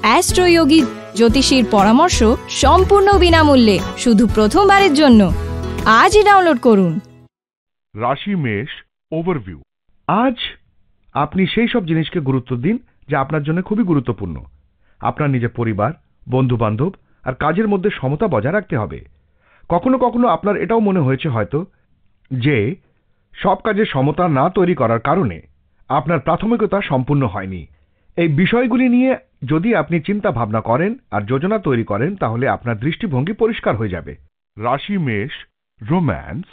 অ্যাস্ট্রোয়োগী জ্যোতিষীর পরামর্শ সম্পূর্ণ বিনামূল্যে শুধু প্রথমবারের জন্য। আজই ডাউনলোড করুন। রাশি মেষ ওভারভিউ। আজ আপনি সেই সব জিনিসকে গুরুত্ব দিন যা আপনার জন্য খুবই গুরুত্বপূর্ণ। আপনার নিজের পরিবার, বন্ধু বান্ধব আর কাজের মধ্যে সমতা বজায় রাখতে হবে। কখনো কখনো আপনার এটাও মনে হয়েছে হয়তো যে সব কাজে সমতা না তৈরি করার কারণে আপনার প্রাথমিকতা সম্পূর্ণ হয়নি। এই বিষয়গুলি নিয়ে যদি আপনি চিন্তা ভাবনা করেন আর যোজনা তৈরি করেন তাহলে আপনার দৃষ্টিভঙ্গি পরিষ্কার হয়ে যাবে। রাশি মেষ রোম্যান্স।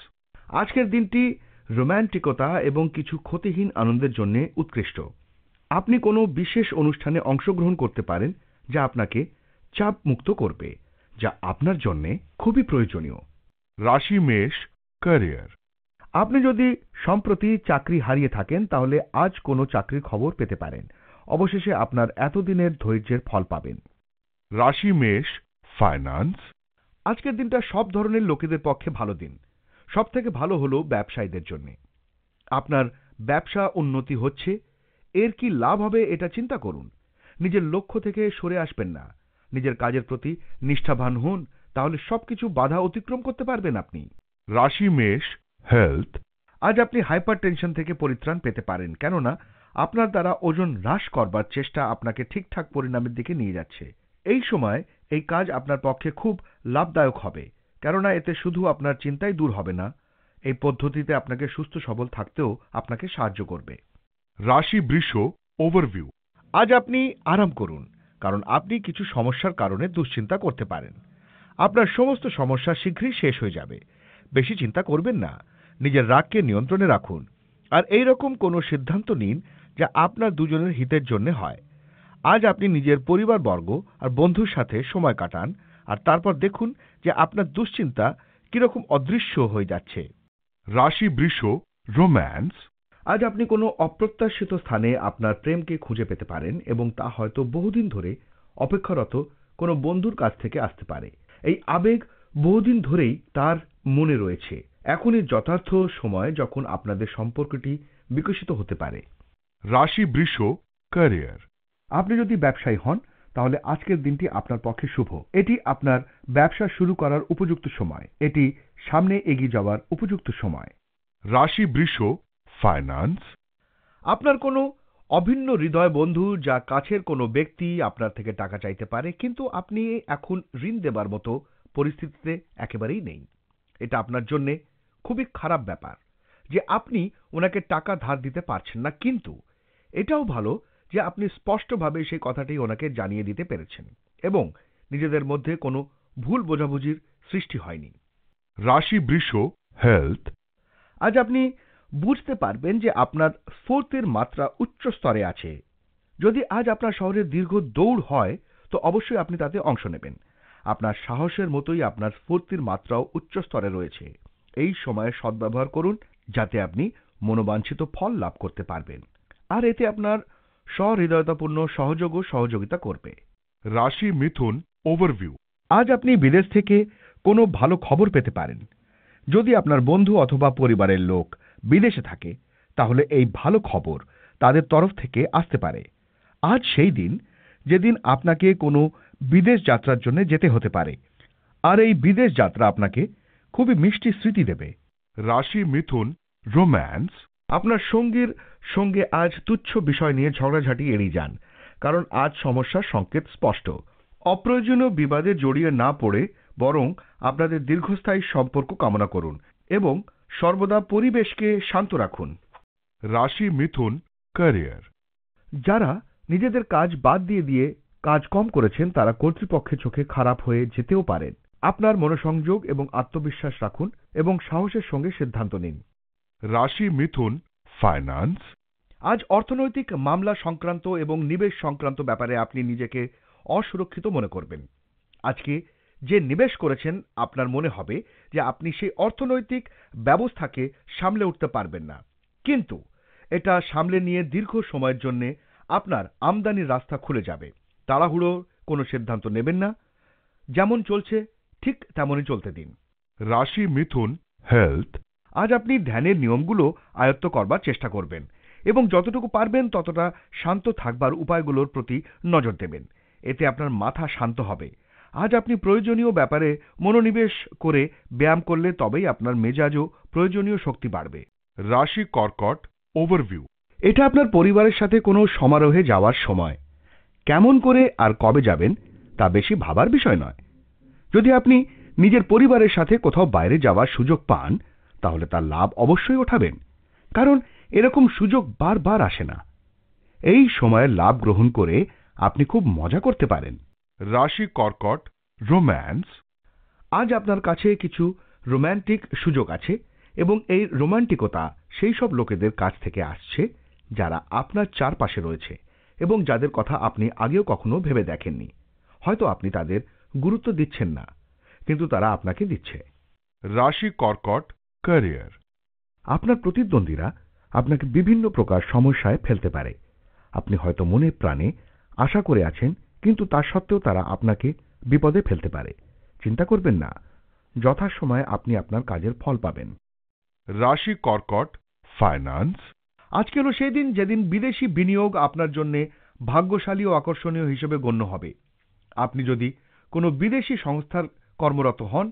আজকের দিনটি রোম্যান্টিকতা এবং কিছু ক্ষতিহীন আনন্দের জন্য উৎকৃষ্ট। আপনি কোনো বিশেষ অনুষ্ঠানে অংশগ্রহণ করতে পারেন যা আপনাকে চাপ মুক্ত করবে, যা আপনার জন্য খুবই প্রয়োজনীয়। রাশি মেষ ক্যারিয়ার। আপনি যদি সম্প্রতি চাকরি হারিয়ে থাকেন তাহলে আজ কোনো চাকরির খবর পেতে পারেন। অবশেষে আপনার এতদিনের ধৈর্যের ফল পাবেন। রাশি মেষ ফাইন্যান্স। আজকের দিনটা সব ধরনের লোকেদের পক্ষে ভালো দিন। সবথেকে ভালো হলো ব্যবসায়ীদের জন্য। আপনার ব্যবসা উন্নতি হচ্ছে, এর কি লাভ হবে এটা চিন্তা করুন। নিজের লক্ষ্য থেকে সরে আসবেন না। নিজের কাজের প্রতি নিষ্ঠাবান হন, তাহলে সবকিছু বাধা অতিক্রম করতে পারবেন আপনি। রাশি মেষ হেলথ। আজ আপনি হাইপার টেনশন থেকে পরিত্রাণ পেতে পারেন, কেননা আপনার দ্বারা ওজন হ্রাস করবার চেষ্টা আপনাকে ঠিকঠাক পরিণামের দিকে নিয়ে যাচ্ছে। এই সময় এই কাজ আপনার পক্ষে খুব লাভদায়ক হবে, কেননা এতে শুধু আপনার চিন্তাই দূর হবে না, এই পদ্ধতিতে আপনাকে সুস্থ সবল থাকতেও আপনাকে সাহায্য করবে। রাশি বৃষ ওভারভিউ। আজ আপনি আরাম করুন, কারণ আপনি কিছু সমস্যার কারণে দুশ্চিন্তা করতে পারেন। আপনার সমস্ত সমস্যা শীঘ্রই শেষ হয়ে যাবে। বেশি চিন্তা করবেন না, নিজের রাগকে নিয়ন্ত্রণে রাখুন আর এই রকম কোনো সিদ্ধান্ত নিন যা আপনার দুজনের হিতের জন্য হয়। আজ আপনি নিজের পরিবারবর্গ আর বন্ধুর সাথে সময় কাটান আর তারপর দেখুন যে আপনার দুশ্চিন্তা কিরকম অদৃশ্য হয়ে যাচ্ছে। রাশি বৃষ রোম্যান্স। আজ আপনি কোনো অপ্রত্যাশিত স্থানে আপনার প্রেমকে খুঁজে পেতে পারেন এবং তা হয়তো বহুদিন ধরে অপেক্ষারত কোনো বন্ধুর কাছ থেকে আসতে পারে। এই আবেগ বহুদিন ধরেই তার মনে রয়েছে। এখনই যথার্থ সময় যখন আপনাদের সম্পর্কটি বিকশিত হতে পারে। রাশি বৃষ ক্যারিয়ার। আপনি যদি ব্যবসায়ী হন তাহলে আজকের দিনটি আপনার পক্ষে শুভ। এটি আপনার ব্যবসা শুরু করার উপযুক্ত সময়। এটি সামনে এগিয়ে যাওয়ার উপযুক্ত সময়। রাশি বৃষ ফাইন্যান্স। আপনার কোনো অভিন্ন হৃদয় বন্ধু যা কাছের কোনো ব্যক্তি আপনার থেকে টাকা চাইতে পারে, কিন্তু আপনি এখন ঋণ দেবার মতো পরিস্থিতিতে একেবারেই নেই। এটা আপনার জন্য খুবই খারাপ ব্যাপার যে আপনি ওনাকে টাকা ধার দিতে পারছেন না, কিন্তু এটাও ভালো যে আপনি স্পষ্টভাবে সেই কথাটি ওনাকে জানিয়ে দিতে পেরেছেন এবং নিজেদের মধ্যে কোনো ভুল বোঝাবুঝির সৃষ্টি হয়নি। রাশি বৃষ হেলথ। আজ আপনি বুঝতে পারবেন যে আপনার স্ফূর্তির মাত্রা উচ্চ স্তরে আছে। যদি আজ আপনার শহরে দীর্ঘ দৌড় হয় তো অবশ্যই আপনি তাতে অংশ নেবেন। আপনার সাহসের মতোই আপনার স্ফূর্তির মাত্রাও উচ্চ স্তরে রয়েছে। এই সময়ে সদ্ব্যবহার করুন যাতে আপনি মনোবাঞ্ছিত ফল লাভ করতে পারবেন, আর এতে আপনার সহৃদয়তাপূর্ণ সহযোগও সহযোগিতা করবে। রাশি মিথুন ওভারভিউ। আজ আপনি বিদেশ থেকে কোনো ভালো খবর পেতে পারেন। যদি আপনার বন্ধু অথবা পরিবারের লোক বিদেশে থাকে তাহলে এই ভালো খবর তাদের তরফ থেকে আসতে পারে। আজ সেই দিন যেদিন আপনাকে কোনো বিদেশ যাত্রার জন্য যেতে হতে পারে, আর এই বিদেশ যাত্রা আপনাকে খুবই মিষ্টি স্মৃতি দেবে। রাশি মিথুন রোম্যান্স। আপনার সঙ্গীর সঙ্গে আজ তুচ্ছ বিষয় নিয়ে ঝগড়াঝাটি এড়িয়ে যান, কারণ আজ সমস্যার সংকেত স্পষ্ট। অপ্রয়োজনীয় বিবাদে জড়িয়ে না পড়ে বরং আপনাদের দীর্ঘস্থায়ী সম্পর্ক কামনা করুন এবং সর্বদা পরিবেশকে শান্ত রাখুন। রাশি মিথুন ক্যারিয়ার। যারা নিজেদের কাজ বাদ দিয়ে কাজ কম করেছেন তারা কর্তৃপক্ষের চোখে খারাপ হয়ে যেতেও পারেন। আপনার মনোসংযোগ এবং আত্মবিশ্বাস রাখুন এবং সাহসের সঙ্গে সিদ্ধান্ত নিন। রাশি মিথুন ফাইন্যান্স। আজ অর্থনৈতিক মামলা সংক্রান্ত এবং নিবেশ সংক্রান্ত ব্যাপারে আপনি নিজেকে অসুরক্ষিত মনে করবেন। আজকে যে নিবেশ করেছেন আপনার মনে হবে যে আপনি সেই অর্থনৈতিক ব্যবস্থাকে সামলে উঠতে পারবেন না, কিন্তু এটা সামলে নিয়ে দীর্ঘ সময়ের জন্য আপনার আমদানির রাস্তা খুলে যাবে। তাড়াহুড়ো কোনো সিদ্ধান্ত নেবেন না, যেমন চলছে ঠিক তেমনই চলতে দিন। রাশি মিথুন হেলথ। আজ আপনি ধ্যানের নিয়মগুলো আয়ত্ত করবার চেষ্টা করবেন এবং যতটুকু পারবেন ততটা শান্ত থাকবার উপায়গুলোর প্রতি নজর দেবেন। এতে আপনার মাথা শান্ত হবে। আজ আপনি প্রয়োজনীয় ব্যাপারে মনোনিবেশ করে ব্যায়াম করলে তবেই আপনার মেজাজও প্রয়োজনীয় শক্তি বাড়বে। রাশি কর্কট ওভারভিউ। এটা আপনার পরিবারের সাথে কোনো সমারোহে যাওয়ার সময়। কেমন করে আর কবে যাবেন তা বেশি ভাবার বিষয় নয়। যদি আপনি নিজের পরিবারের সাথে কোথাও বাইরে যাওয়ার সুযোগ পান তাহলে তার লাভ অবশ্যই ওঠাবেন, কারণ এরকম সুযোগ বারবার আসে না। এই সময়ের লাভ গ্রহণ করে আপনি খুব মজা করতে পারেন। রাশি কর্কট রোম্যান্স। আজ আপনার কাছে কিছু রোম্যান্টিক সুযোগ আছে এবং এই রোমান্টিকতা সেই সব লোকেদের কাছ থেকে আসছে যারা আপনার চারপাশে রয়েছে এবং যাদের কথা আপনি আগেও কখনো ভেবে দেখেননি। হয়তো আপনি তাদের গুরুত্ব দিচ্ছেন না, কিন্তু তারা আপনাকে দিচ্ছে। রাশি কর্কট ক্যারিয়ার। আপনার প্রতিদ্বন্দ্বীরা আপনাকে বিভিন্ন প্রকার সমস্যায় ফেলতে পারে। আপনি হয়তো মনে প্রাণে আশা করে আছেন, কিন্তু তা সত্ত্বেও তারা আপনাকে বিপদে ফেলতে পারে। চিন্তা করবেন না, যথাসময়ে আপনি আপনার কাজের ফল পাবেন। রাশি কর্কট ফাইন্যান্স। আজকে হলো সেই দিন যেদিন বিদেশি বিনিয়োগ আপনার জন্য ভাগ্যশালী ও আকর্ষণীয় হিসেবে গণ্য হবে। আপনি যদি কোনো বিদেশি সংস্থার কর্মরত হন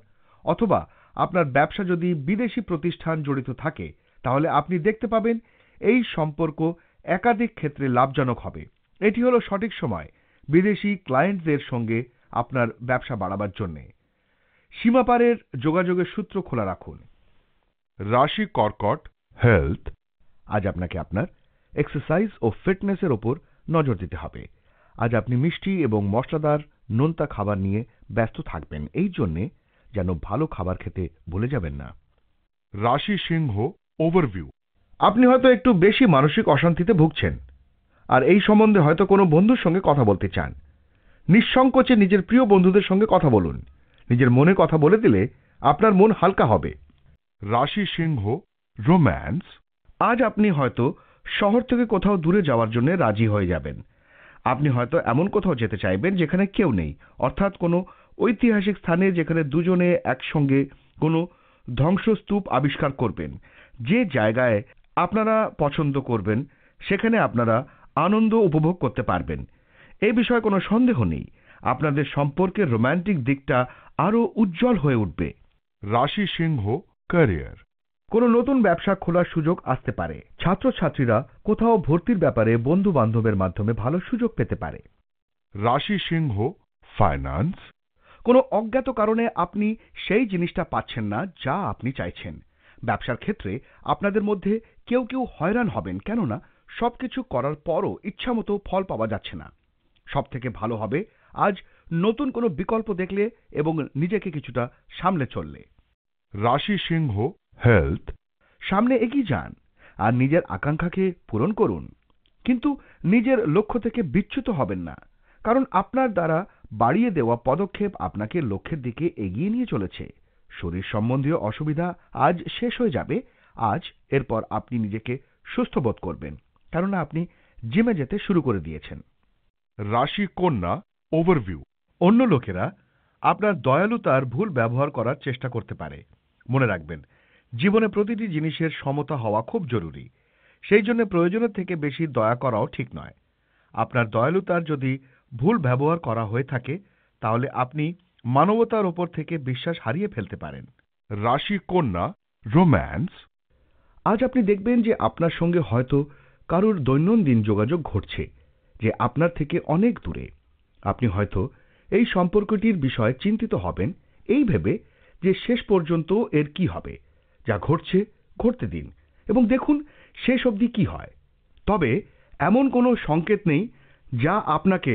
অথবা আপনার ব্যবসা যদি বিদেশি প্রতিষ্ঠান জড়িত থাকে, তাহলে আপনি দেখতে পাবেন এই সম্পর্ক একাধিক ক্ষেত্রে লাভজনক হবে। এটি হলো সঠিক সময় বিদেশি ক্লায়েন্টদের সঙ্গে আপনার ব্যবসা বাড়াবার জন্য। সীমাপারের যোগাযোগের সূত্র খোলা রাখুন। রাশি কর্কট হেলথ। আজ আপনাকে আপনার এক্সারসাইজ ও ফিটনেসের ওপর নজর দিতে হবে। আজ আপনি মিষ্টি এবং মশলাদার নোনতা খাবার নিয়ে ব্যস্ত থাকবেন, এই জন্যে যেন ভালো খাবার খেতে ভুলে যাবেন না। রাশি সিংহ ওভারভিউ। আপনি হয়তো একটু বেশি মানসিক অশান্তিতে ভুগছেন, আর এই সম্বন্ধে হয়তো কোনো বন্ধুর সঙ্গে কথা বলতে চান। নিঃসংকোচে নিজের প্রিয় বন্ধুদের সঙ্গে কথা বলুন। নিজের মনে কথা বলে দিলে আপনার মন হালকা হবে। রাশি সিংহ রোম্যান্স। আজ আপনি হয়তো শহর থেকে কোথাও দূরে যাওয়ার জন্য রাজি হয়ে যাবেন। আপনি হয়তো এমন কোথাও যেতে চাইবেন যেখানে কেউ নেই, অর্থাৎ কোনো ঐতিহাসিক স্থানে যেখানে দুজনে একসঙ্গে কোনো ধ্বংসস্তূপ আবিষ্কার করবেন। যে জায়গায় আপনারা পছন্দ করবেন সেখানে আপনারা আনন্দ উপভোগ করতে পারবেন। এই বিষয়ে কোনো সন্দেহ নেই, আপনাদের সম্পর্কের রোম্যান্টিক দিকটা আরো উজ্জ্বল হয়ে উঠবে। রাশি সিংহ ক্যারিয়ার। কোনো নতুন ব্যবসা খোলার সুযোগ আসতে পারে। ছাত্রছাত্রীরা কোথাও ভর্তির ব্যাপারে বন্ধু বান্ধবের মাধ্যমে ভালো সুযোগ পেতে পারে। রাশি সিংহ ফাইন্যান্স। কোনো অজ্ঞাত কারণে আপনি সেই জিনিসটা পাচ্ছেন না যা আপনি চাইছেন। ব্যবসার ক্ষেত্রে আপনাদের মধ্যে কেউ কেউ হয়রান হবেন, কেননা সবকিছু করার পরও ইচ্ছামতো ফল পাওয়া যাচ্ছে না। সবথেকে ভালো হবে আজ নতুন কোনো বিকল্প দেখলে এবং নিজেকে কিছুটা সামলে চললে। রাশি সিংহ হেলথ। সামনে এগিয়ে যান আর নিজের আকাঙ্ক্ষাকে পূরণ করুন, কিন্তু নিজের লক্ষ্য থেকে বিচ্যুত হবেন না, কারণ আপনার দ্বারা বাড়িয়ে দেওয়া পদক্ষেপ আপনাকে লক্ষ্যের দিকে এগিয়ে নিয়ে চলেছে। শরীর সম্বন্ধীয় অসুবিধা আজ শেষ হয়ে যাবে। আজ এরপর আপনি নিজেকে সুস্থ বোধ করবেন, কারণ আপনি জিমে যেতে শুরু করে দিয়েছেন। রাশি কন্যা ওভারভিউ। অন্য লোকেরা আপনার দয়ালুতার ভুল ব্যবহার করার চেষ্টা করতে পারে। মনে রাখবেন, জীবনে প্রতিটি জিনিসের সমতা হওয়া খুব জরুরি। সেই জন্য প্রয়োজনের থেকে বেশি দয়া করাও ঠিক নয়। আপনার দয়ালুতার যদি ভুল ব্যবহার করা হয়ে থাকে তাহলে আপনি মানবতার ওপর থেকে বিশ্বাস হারিয়ে ফেলতে পারেন। রাশি কন্যা রোম্যান্স। আজ আপনি দেখবেন যে আপনার সঙ্গে হয়তো কারোর দৈনন্দিন যোগাযোগ ঘটছে যে আপনার থেকে অনেক দূরে। আপনি হয়তো এই সম্পর্কটির বিষয়ে চিন্তিত হবেন এই ভেবে যে শেষ পর্যন্ত এর কি হবে। যা ঘটছে ঘটতে দিন এবং দেখুন শেষ অবধি কি হয়। তবে এমন কোনো সংকেত নেই যা আপনাকে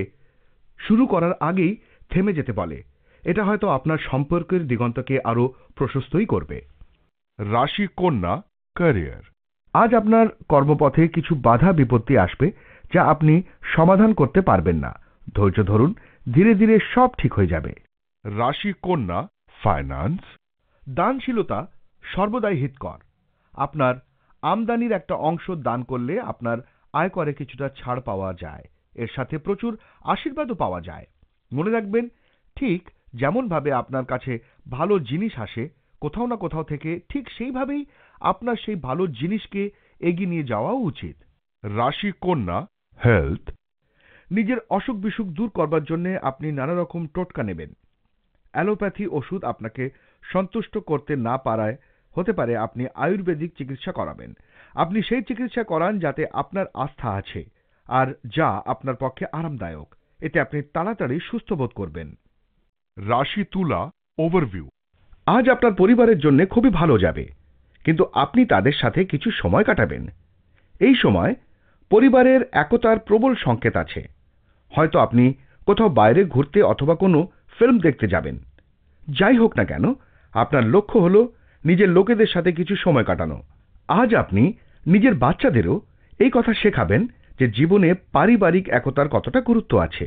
শুরু করার আগেই থেমে যেতে বলে। এটা হয়তো আপনার সম্পর্কের দিগন্তকে আরো প্রশস্তই করবে। রাশি কন্যা ক্যারিয়ার। আজ আপনার কর্মপথে কিছু বাধা বিপত্তি আসবে যা আপনি সমাধান করতে পারবেন না। ধৈর্য ধরুন, ধীরে ধীরে সব ঠিক হয়ে যাবে। রাশি কন্যা ফাইন্যান্স। দানশীলতা সর্বদাই হিতকর। আপনার আমদানির একটা অংশ দান করলে আপনার আয়করে কিছুটা ছাড় পাওয়া যায়। এর সাথে প্রচুর আশীর্বাদও পাওয়া যায়। মনে রাখবেন, ঠিক যেমন ভাবে আপনার কাছে ভালো জিনিস আসে কোথাও না কোথাও থেকে, ঠিক সেইভাবেই আপনার সেই ভালো জিনিসকে এগিয়ে নিয়ে যাওয়া উচিত। রাশি কন্যা হেলথ। নিজের অসুখ বিসুখ দূর করবার জন্য আপনি নানা রকম টোটকা নেবেন। অ্যালোপ্যাথি ওষুধ আপনাকে সন্তুষ্ট করতে না পারায় হতে পারে আপনি আয়ুর্বেদিক চিকিৎসা করাবেন। আপনি সেই চিকিৎসা করান যাতে আপনার আস্থা আছে আর যা আপনার পক্ষে আরামদায়ক। এতে আপনি তাড়াতাড়ি সুস্থ বোধ করবেন। রাশি তুলা ওভারভিউ। আজ আপনার পরিবারের জন্য খুবই ভালো যাবে, কিন্তু আপনি তাদের সাথে কিছু সময় কাটাবেন। এই সময় পরিবারের একতার প্রবল সংকেত আছে। হয়তো আপনি কোথাও বাইরে ঘুরতে অথবা কোনো ফিল্ম দেখতে যাবেন। যাই হোক না কেন, আপনার লক্ষ্য হলো নিজের লোকেদের সাথে কিছু সময় কাটানো। আজ আপনি নিজের বাচ্চাদেরও এই কথা শেখাবেন যে জীবনে পারিবারিক একতার কতটা গুরুত্ব আছে।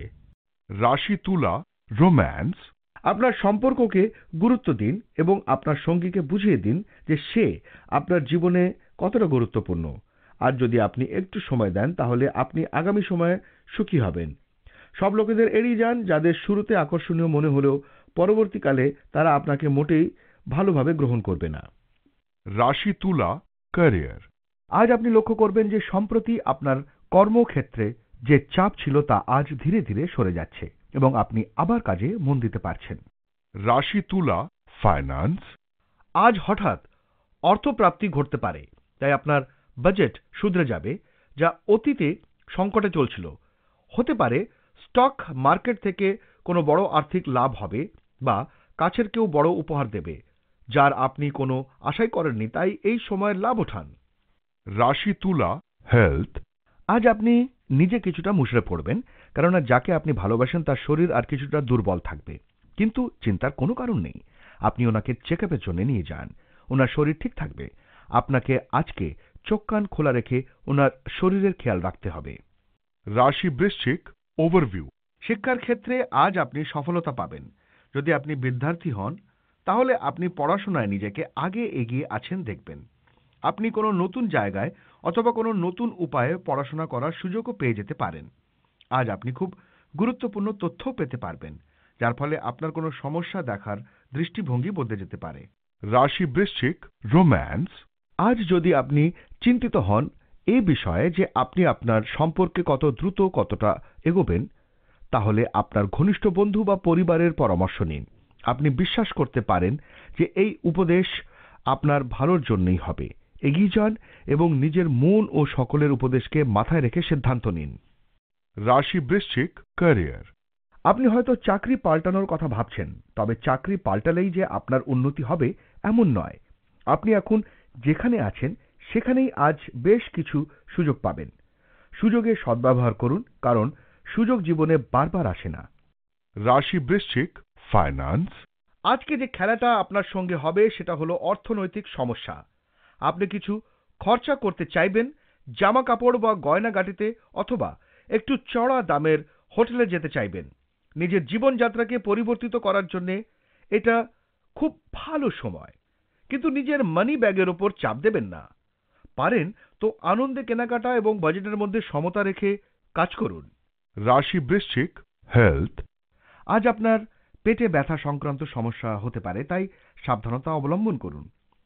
রাশি তুলা রোম্যান্স। আপনার সম্পর্ককে গুরুত্ব দিন এবং আপনার সঙ্গীকে বুঝিয়ে দিন যে সে আপনার জীবনে কতটা গুরুত্বপূর্ণ। আর যদি আপনি একটু সময় দেন তাহলে আপনি আগামী সময়ে সুখী হবেন। সব লোকেদের এড়িয়ে যান যাদের শুরুতে আকর্ষণীয় মনে হলেও পরবর্তীকালে তারা আপনাকে মোটেই ভালোভাবে গ্রহণ করবে না। রাশি তুলা ক্যারিয়ার। আজ আপনি লক্ষ্য করবেন যে সম্প্রতি আপনার কর্মক্ষেত্রে যে চাপ ছিল তা আজ ধীরে ধীরে সরে যাচ্ছে এবং আপনি আবার কাজে মন দিতে পারছেন। রাশি তুলা ফাইন্যান্স। আজ হঠাৎ অর্থপ্রাপ্তি ঘটতে পারে, তাই আপনার বাজেট শুধরে যাবে যা অতীতে সংকটে চলছিল। হতে পারে স্টক মার্কেট থেকে কোনো বড় আর্থিক লাভ হবে বা কাছের কেউ বড় উপহার দেবে যার আপনি কোনো আশাই করেননি, তাই এই সময়ের লাভ ওঠান। রাশি তুলা হেলথ। আজ আপনি নিজে কিছুটা মুষড়ে পড়বেন, কেননা যাকে আপনি ভালোবাসেন তার শরীর আর কিছুটা দুর্বল থাকবে। কিন্তু চিন্তার কোনো কারণ নেই, আপনি ওনাকে চেক আপের জন্য নিয়ে যান, ওনার শরীর ঠিক থাকবে। আপনাকে আজকে চোখ কান খোলা রেখে ওনার শরীরের খেয়াল রাখতে হবে। রাশি বৃশ্চিক ওভারভিউ। শিক্ষার ক্ষেত্রে আজ আপনি সফলতা পাবেন। যদি আপনি বিদ্যার্থী হন তাহলে আপনি পড়াশোনায় নিজেকে আগে এগিয়ে আছেন দেখবেন। আপনি কোনো নতুন জায়গায় অথবা কোনো নতুন উপায়ে পড়াশোনা করার সুযোগও পেয়ে যেতে পারেন। আজ আপনি খুব গুরুত্বপূর্ণ তথ্য পেতে পারবেন, যার ফলে আপনার কোনো সমস্যা দেখার দৃষ্টিভঙ্গি বদলে যেতে পারে। রাশি বৃশ্চিক রোম্যান্স। আজ যদি আপনি চিন্তিত হন এই বিষয়ে যে আপনি আপনার সম্পর্কে কত দ্রুত কতটা এগোবেন, তাহলে আপনার ঘনিষ্ঠ বন্ধু বা পরিবারের পরামর্শ নিন। আপনি বিশ্বাস করতে পারেন যে এই উপদেশ আপনার ভালোর জন্যই হবে। এগিয়ে যান এবং নিজের মন ও সকলের উপদেশকে মাথায় রেখে সিদ্ধান্ত নিন। রাশি বৃশ্চিক ক্যারিয়ার। আপনি হয়তো চাকরি পাল্টানোর কথা ভাবছেন, তবে চাকরি পাল্টালেই যে আপনার উন্নতি হবে এমন নয়। আপনি এখন যেখানে আছেন সেখানেই আজ বেশ কিছু সুযোগ পাবেন। সুযোগের সদ্ব্যবহার করুন, কারণ সুযোগ জীবনে বারবার আসে না। রাশি বৃশ্চিক ফাইন্যান্স। আজকে যে খেলাটা আপনার সঙ্গে হবে সেটা হলো অর্থনৈতিক সমস্যা। আপনি কিছু খরচা করতে চাইবেন, জামা কাপড় বা গয়নাগাটিতে, অথবা একটু চড়া দামের হোটেলে যেতে চাইবেন। নিজের জীবনযাত্রাকে পরিবর্তিত করার জন্য এটা খুব ভালো সময়, কিন্তু নিজের মানি ব্যাগের ওপর চাপ দেবেন না। পারেন তো আনন্দে কেনাকাটা এবং বাজেটের মধ্যে সমতা রেখে কাজ করুন। রাশি বৃশ্চিক হেলথ। আজ আপনার পেটে ব্যথা সংক্রান্ত সমস্যা হতে পারে, তাই সাবধানতা অবলম্বন করুন।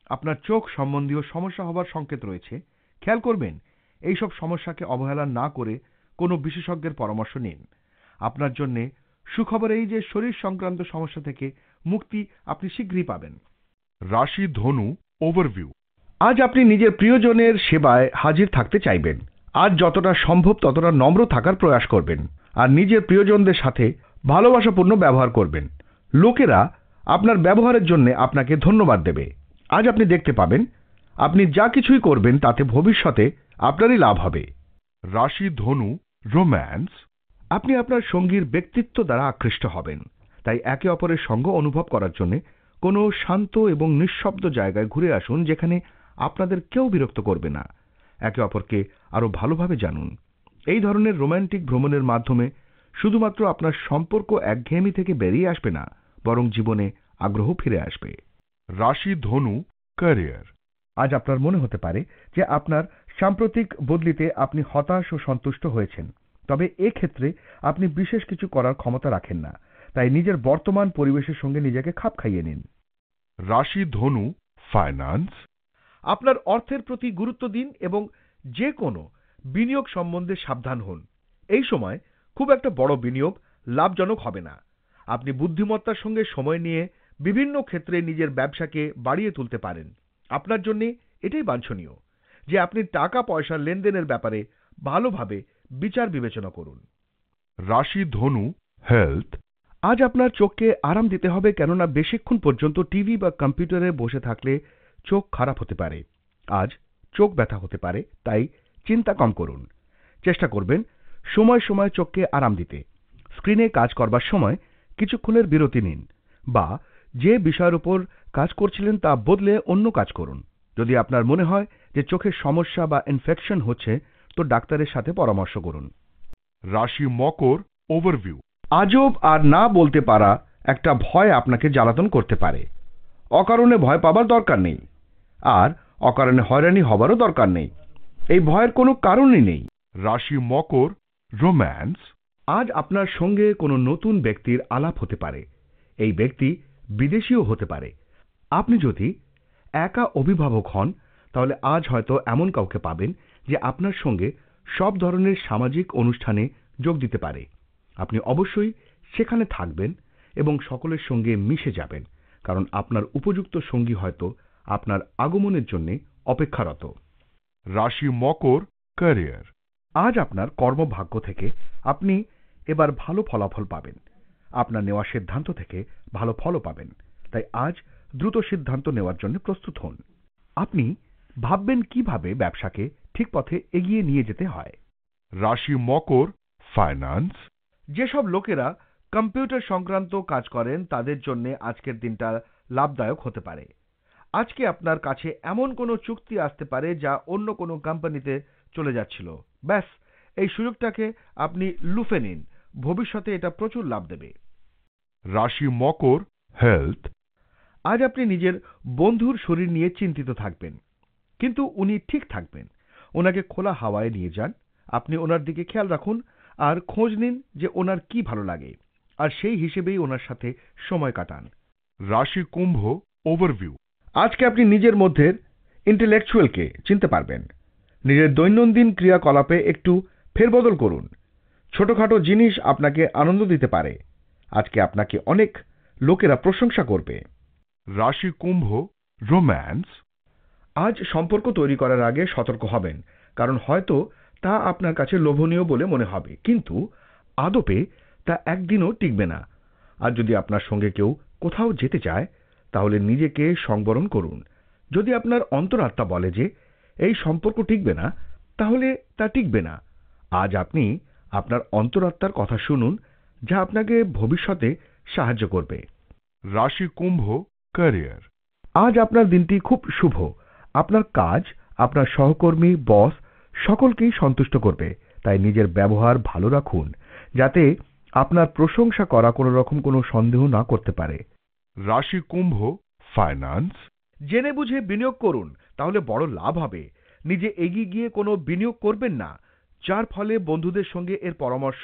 আপনার চোখ সম্বন্ধীয় সমস্যা হবার সংকেত রয়েছে। খেয়াল করবেন এইসব সমস্যাকে অবহেলা না করে কোনো বিশেষজ্ঞের পরামর্শ নিন। আপনার জন্য সুখবর এই যে শরীর সংক্রান্ত সমস্যা থেকে মুক্তি আপনি শীঘ্রই পাবেন। রাশি ধনু ওভারভিউ। আজ আপনি নিজের প্রিয়জনের সেবায় হাজির থাকতে চাইবেন। আজ যতটা সম্ভব ততটা নম্র থাকার প্রয়াস করবেন আর নিজের প্রিয়জনদের সাথে ভালোবাসাপূর্ণ ব্যবহার করবেন। লোকেরা আপনার ব্যবহারের জন্য আপনাকে ধন্যবাদ দেবে। আজ আপনি দেখতে পাবেন আপনি যা কিছুই করবেন তাতে ভবিষ্যতে আপনারই লাভ হবে। রাশি ধনু রোম্যান্স। আপনি আপনার সঙ্গীর ব্যক্তিত্ব দ্বারা আকৃষ্ট হবেন, তাই একে অপরের সঙ্গ অনুভব করার জন্য কোনো শান্ত এবং নিঃশব্দ জায়গায় ঘুরে আসুন যেখানে আপনাদের কেউ বিরক্ত করবে না। একে অপরকে আরো ভালোভাবে জানুন। এই ধরনের রোমান্টিক ভ্রমণের মাধ্যমে শুধুমাত্র আপনার সম্পর্ক একঘেয়েমি থেকে বেরিয়ে আসবে না, বরং জীবনে আগ্রহ ফিরে আসবে। রাশি ধনু ক্যারিয়ার। আজ আপনার মনে হতে পারে যে আপনার সাম্প্রতিক বদলিতে আপনি হতাশ ও সন্তুষ্ট হয়েছেন, তবে এক্ষেত্রে আপনি বিশেষ কিছু করার ক্ষমতা রাখেন না, তাই নিজের বর্তমান পরিবেশের সঙ্গে নিজেকে খাপ খাইয়ে নিন। রাশি ধনু ফাইন্যান্স। আপনার অর্থের প্রতি গুরুত্ব দিন এবং যে কোনো বিনিয়োগ সম্বন্ধে সাবধান হন। এই সময় খুব একটা বড় বিনিয়োগ লাভজনক হবে না। আপনি বুদ্ধিমত্তার সঙ্গে সময় নিয়ে বিভিন্ন ক্ষেত্রে নিজের ব্যবসাকে বাড়িয়ে তুলতে পারেন। আপনার জন্য এটাই বাঞ্ছনীয় যে আপনি টাকা পয়সার লেনদেনের ব্যাপারে ভালোভাবে বিচার বিবেচনা করুন। রাশি ধনু, হেলথ। আজ আপনার চোখকে আরাম দিতে হবে, কেননা বেশিক্ষণ পর্যন্ত টিভি বা কম্পিউটারে বসে থাকলে চোখ খারাপ হতে পারে। আজ চোখ ব্যথা হতে পারে, তাই চিন্তা কম করুন। চেষ্টা করবেন সময় সময় চোখকে আরাম দিতে। স্ক্রিনে কাজ করবার সময় কিছুক্ষণের বিরতি নিন, বা যে বিষয়ের উপর কাজ করছিলেন তা বদলে অন্য কাজ করুন। যদি আপনার মনে হয় যে চোখের সমস্যা বা ইনফেকশন হচ্ছে, তো ডাক্তারের সাথে পরামর্শ করুন। রাশি মকর, ওভারভিউ। আজব আর না বলতে পারা একটা ভয় আপনাকে জ্বালাতন করতে পারে। অকারণে ভয় পাবার দরকার নেই, আর অকারণে হয়রানি হবারও দরকার নেই। এই ভয়ের কোনো কারণই নেই। রাশি মকর, রোম্যান্স। আজ আপনার সঙ্গে কোনো নতুন ব্যক্তির আলাপ হতে পারে। এই ব্যক্তি বিদেশীও হতে পারে। আপনি যদি একা অভিভাবক হন, তাহলে আজ হয়তো এমন কাউকে পাবেন যে আপনার সঙ্গে সব ধরনের সামাজিক অনুষ্ঠানে যোগ দিতে পারে। আপনি অবশ্যই সেখানে থাকবেন এবং সকলের সঙ্গে মিশে যাবেন, কারণ আপনার উপযুক্ত সঙ্গী হয়তো আপনার আগমনের জন্য অপেক্ষারত। রাশি মকর, ক্যারিয়ার। আজ আপনার কর্মভাগ্য থেকে আপনি এবার ভালো ফলাফল পাবেন। আপনার নেওয়া সিদ্ধান্ত থেকে ভালো ফলও পাবেন, তাই আজ দ্রুত সিদ্ধান্ত নেওয়ার জন্য প্রস্তুত হন। আপনি ভাববেন কিভাবে ব্যবসাকে ঠিক পথে এগিয়ে নিয়ে যেতে হয়। রাশি মকর, ফাইন্যান্স। যেসব লোকেরা কম্পিউটার সংক্রান্ত কাজ করেন তাদের জন্য আজকের দিনটা লাভদায়ক হতে পারে। আজকে আপনার কাছে এমন কোনো চুক্তি আসতে পারে যা অন্য কোনো কোম্পানিতে চলে যাচ্ছিল। ব্যাস, এই সুযোগটাকে আপনি লুফে নিন। ভবিষ্যতে এটা প্রচুর লাভ দেবে। রাশি মকর, হেলথ। আজ আপনি নিজের বন্ধুর শরীর নিয়ে চিন্তিত থাকবেন, কিন্তু উনি ঠিক থাকবেন। ওনাকে খোলা হাওয়ায় নিয়ে যান, আপনি ওনার দিকে খেয়াল রাখুন আর খোঁজ নিন যে ওনার কি ভালো লাগে, আর সেই হিসেবেই ওনার সাথে সময় কাটান। রাশি কুম্ভ, ওভারভিউ। আজকে আপনি নিজের মধ্যে ইন্টেলেকচুয়ালকে চিনতে পারবেন। নিজের দৈনন্দিন ক্রিয়াকলাপে একটু ফেরবদল করুন। ছোটখাটো জিনিস আপনাকে আনন্দ দিতে পারে। আজকে আপনাকে অনেক লোকেরা প্রশংসা করবে। রাশি কুম্ভ, রোম্যান্স। আজ সম্পর্ক তৈরি করার আগে সতর্ক হবেন, কারণ হয়তো তা আপনার কাছে লোভনীয় বলে মনে হবে, কিন্তু আদপে তা একদিনও টিকবে না। আর যদি আপনার সঙ্গে কেউ কোথাও যেতে চায়, তাহলে নিজেকে সংবরণ করুন। যদি আপনার অন্তরাত্মা বলে যে এই সম্পর্ক টিকবে না, তাহলে তা টিকবে না। আজ আপনি আপনার অন্তরাত্মার কথা শুনুন, যা আপনাকে ভবিষ্যতে সাহায্য করবে। রাশি কুম্ভ, ক্যারিয়ার। আজ আপনার দিনটি খুব শুভ। আপনার কাজ আপনার সহকর্মী, বস সকলকেই সন্তুষ্ট করবে, তাই নিজের ব্যবহার ভালো রাখুন, যাতে আপনার প্রশংসা করা কোনো রকম কোনো সন্দেহ না করতে পারে। রাশি কুম্ভ, ফাইন্যান্স। জেনে বুঝে বিনিয়োগ করুন, তাহলে বড় লাভ হবে। নিজে এগিয়ে গিয়ে কোনো বিনিয়োগ করবেন না, যার ফলে বন্ধুদের সঙ্গে এর পরামর্শ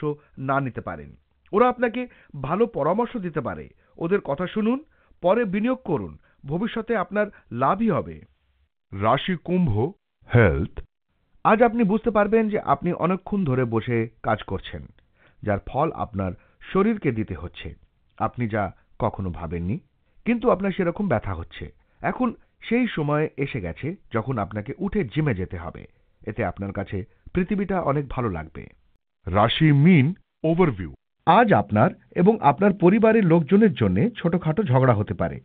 না নিতে পারেন। ওরা আপনাকে ভালো পরামর্শ দিতে পারে, ওদের কথা শুনুন, পরে বিনিয়োগ করুন, ভবিষ্যতে আপনার লাভই হবে। রাশি কুম্ভ, হেলথ। আজ আপনি বুঝতে পারবেন যে আপনি অনেকক্ষণ ধরে বসে কাজ করছেন, যার ফল আপনার শরীরকে দিতে হচ্ছে। আপনি যা কখনো ভাবেননি, কিন্তু আপনার সেরকম ব্যথা হচ্ছে। এখন সেই সময় এসে গেছে যখন আপনাকে উঠে জিমে যেতে হবে। এতে আপনার কাছে পৃথিবীটা অনেক ভালো লাগবে। রাশি মীন, ওভারভিউ। আজ আপনার এবং আপনার পরিবারের লোকজনের জন্য ছোটখাটো ঝগড়া হতে পারে,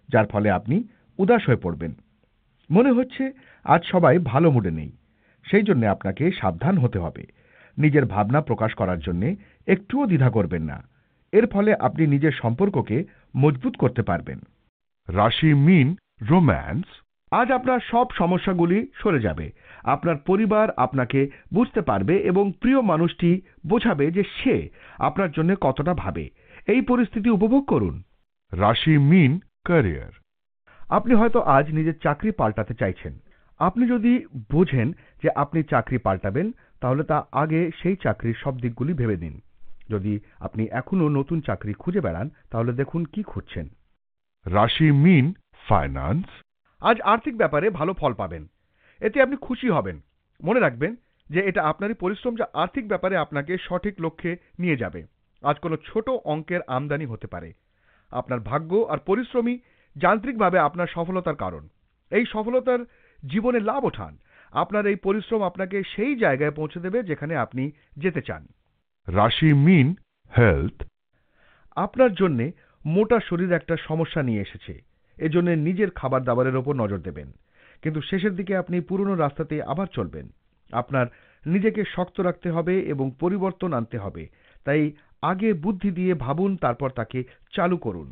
যার ফলে আপনি উদাস হয়ে পড়বেন। মনে হচ্ছে আজ সবাই ভালো মুডে নেই, সেই জন্য আপনাকে সাবধান হতে হবে। নিজের ভাবনা প্রকাশ করার জন্য একটুও দ্বিধা করবেন না। এর ফলে আপনি নিজের সম্পর্ককে মজবুত করতে পারবেন। রাশি মীন, রোম্যান্স। আজ আপনার সব সমস্যাগুলি সরে যাবে। আপনার পরিবার আপনাকে বুঝতে পারবে এবং প্রিয় মানুষটি বোঝাবে যে সে আপনার জন্য কতটা ভাবে। এই পরিস্থিতি উপভোগ করুন। রাশি মীন, ক্যারিয়ার। আপনি হয়তো আজ নিজের চাকরি পাল্টাতে চাইছেন। আপনি যদি বোঝেন যে আপনি চাকরি পাল্টাবেন, তাহলে তা আগে সেই চাকরির সব দিকগুলি ভেবে নিন। যদি আপনি এখনো নতুন চাকরি খুঁজে বেড়ান, তাহলে দেখুন কি খুঁজছেন। রাশি মীন, ফাইন্যান্স। আজ আর্থিক ব্যাপারে ভালো ফল পাবেন, এতে আপনি খুশি হবেন। মনে রাখবেন, যে এটা আপনারই পরিশ্রম যা আর্থিক ব্যাপারে আপনাকে সঠিক লক্ষ্যে নিয়ে যাবে। আজ কোনো ছোট অঙ্কের আমদানি হতে পারে। আপনার ভাগ্য আর পরিশ্রমই যান্ত্রিকভাবে আপনার সফলতার কারণ। এই সফলতার জীবনে লাভ ওঠান। আপনার এই পরিশ্রম আপনাকে সেই জায়গায় পৌঁছে দেবে যেখানে আপনি যেতে চান। রাশি মীন, হেলথ। আপনার জন্য মোটা শরীর একটা সমস্যা নিয়ে এসেছে। এজন্য নিজের খাবার দাবারের ওপর নজর দেবেন, কিন্তু শেষের দিকে আপনি পুরনো রাস্তাতে আবার চলবেন। আপনার নিজেকে শক্ত রাখতে হবে এবং পরিবর্তন আনতে হবে। তাই আগে বুদ্ধি দিয়ে ভাবুন, তারপর তাকে চালু করুন।